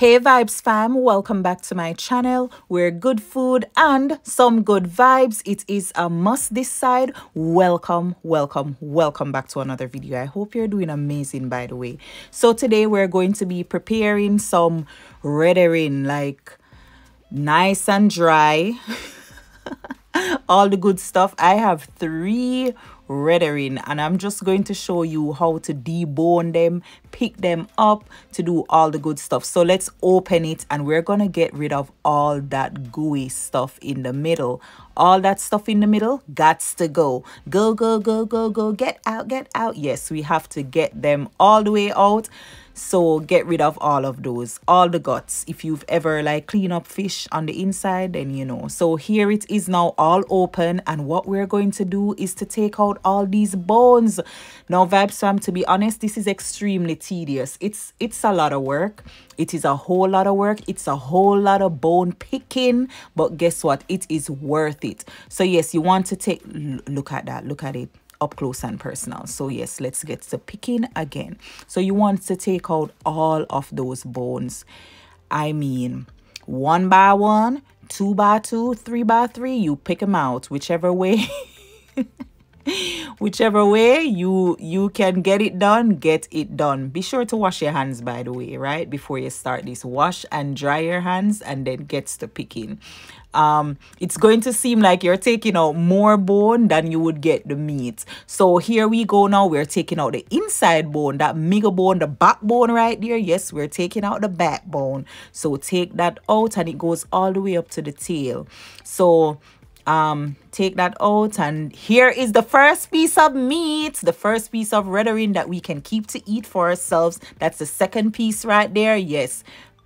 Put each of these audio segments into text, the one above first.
Hey Vibes fam, welcome back to my channel where good food and some good vibes. It is a must this side. Welcome back to another video. I hope you're doing amazing, by the way. So today we're going to be preparing some reddering, like nice and dry. All the good stuff. I have 3 reddering and I'm just going to show you how to debone them, pick them up, to do all the good stuff. So let's open it and we're gonna get rid of all that gooey stuff in the middle. All that stuff in the middle gots to go. Go, get out. Yes, we have to get them all the way out. So get rid of all of those, all the guts. If you've ever like clean up fish on the inside, then you know. So here it is now all open, and what we're going to do is to take out all these bones. Now Vibes fam, to be honest, this is extremely tedious. It's a lot of work. It is a whole lot of work. It's a whole lot of bone picking, but guess what? It is worth it. So yes, you want to take, look at that, look at it up close and personal. So yes, let's get to picking again. So you want to take out all of those bones. I mean, 1 by 1, 2 by 2, 3 by 3, you pick them out, whichever way whichever way you can get it done, get it done. Be sure to wash your hands, by the way, right before you start this. Wash and dry your hands and then get to picking. It's going to seem like you're taking out more bone than you would get the meat. So here we go. Now we're taking out the inside bone, that mega bone, the backbone right there. Yes, we're taking out the backbone. So take that out and it goes all the way up to the tail. So take that out, and here is the first piece of meat, the first piece of reddering that we can keep to eat for ourselves. That's the second piece right there. Yes,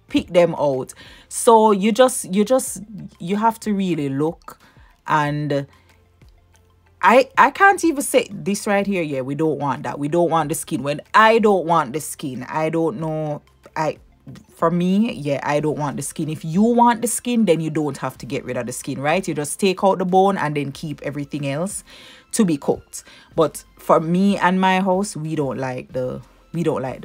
pick them out. So you have to really look, and I can't even say this right here. Yeah, we don't want that. We don't want the skin. When I don't want the skin, I don't know. For me, yeah, I don't want the skin. If you want the skin, then you don't have to get rid of the skin, right? You just take out the bone and then keep everything else to be cooked. But for me and my house, we don't like the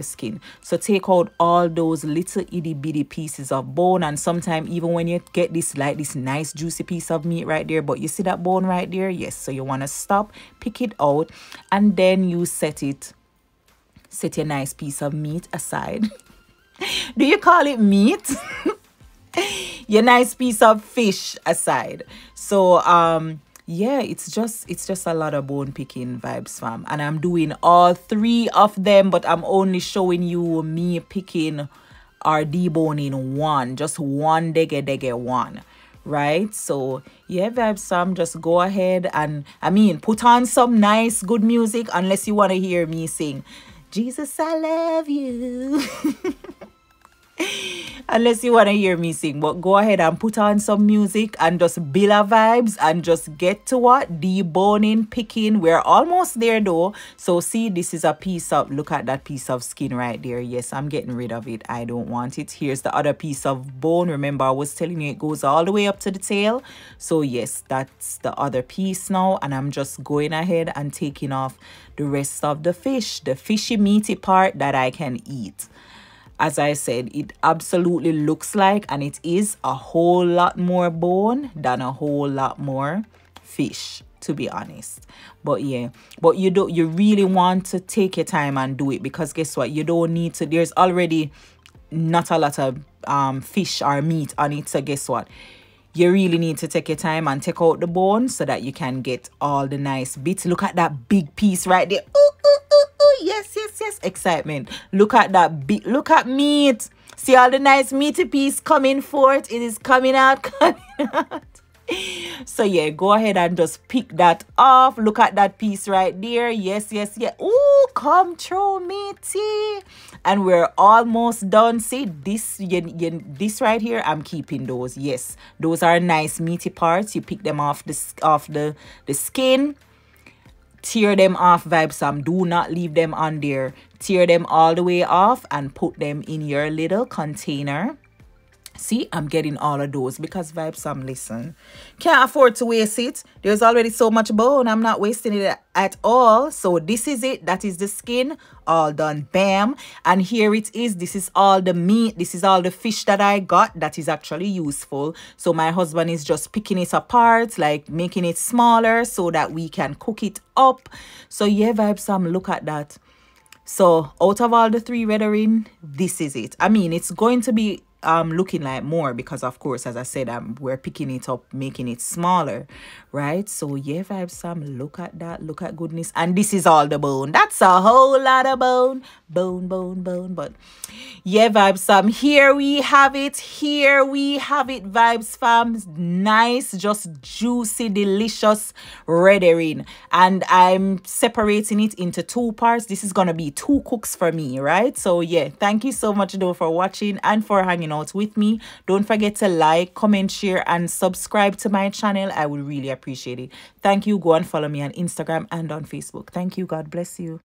skin. So take out all those little itty bitty pieces of bone. And sometimes even when you get this like this nice juicy piece of meat right there, but you see that bone right there? Yes. So you want to stop, pick it out, and then you set your nice piece of meat aside. Do you call it meat? Your nice piece of fish aside. So yeah, it's just a lot of bone picking, Vibes fam, and I'm doing all 3 of them, but I'm only showing you me picking or deboning one, just one dege one, right? So yeah, Vibes fam, just go ahead and put on some nice good music, unless you want to hear me sing Jesus I love you. Unless you want to hear me sing, but go ahead and put on some music and just build a vibes and just get to what? Deboning, picking. We're almost there though. So see, this is a piece of, look at that piece of skin right there. Yes, I'm getting rid of it. I don't want it. Here's the other piece of bone. Remember, I was telling you it goes all the way up to the tail. So yes, that's the other piece now, and I'm just going ahead and taking off the rest of the fish, the fishy meaty part that I can eat. As I said, it absolutely looks like, and it is, a whole lot more bone than a whole lot more fish, to be honest. But yeah, but you really want to take your time and do it, because guess what? You don't need to, there's already not a lot of fish or meat on it. So guess what? You really need to take your time and take out the bone so that you can get all the nice bits. Look at that big piece right there. Ooh, ooh, ooh, ooh. Yes. Excitement. Look at that big, look at meat. See all the nice meaty piece coming forth. It is coming out. So yeah, go ahead and just pick that off. Look at that piece right there. Yes. Ooh, come through, meaty. And we're almost done. See this, this right here, I'm keeping those. Yes, those are nice meaty parts. You pick them off the skin. Tear them off, Vibes fam. Do not leave them on there. Tear them all the way off and put them in your little container. See, I'm getting all of those because Vibe Sam, listen, can't afford to waste it. There's already so much bone. I'm not wasting it at all. So this is it. That is the skin all done. Bam. And here it is. This is all the meat. This is all the fish that I got that is actually useful. So my husband is just picking it apart, like making it smaller so that we can cook it up. So yeah, Vibe Sam, look at that. So out of all the three rendering, this is it. I mean, it's going to be looking like more because of course, as I said, we're picking it up, making it smaller, right? So yeah, Vibe Sam, look at that, look at goodness. And this is all the bone. That's a whole lot of bone. But yeah, Vibe Sam, here we have it. Here we have it, Vibes fam. Nice, just juicy, delicious rendering. And I'm separating it into two parts. This is gonna be two cooks for me, right? So yeah, thank you so much though for watching and for hanging out with me. Don't forget to like, comment, share, and subscribe to my channel. I would really appreciate it. Thank you. Go and follow me on Instagram and on Facebook. Thank you. God bless you.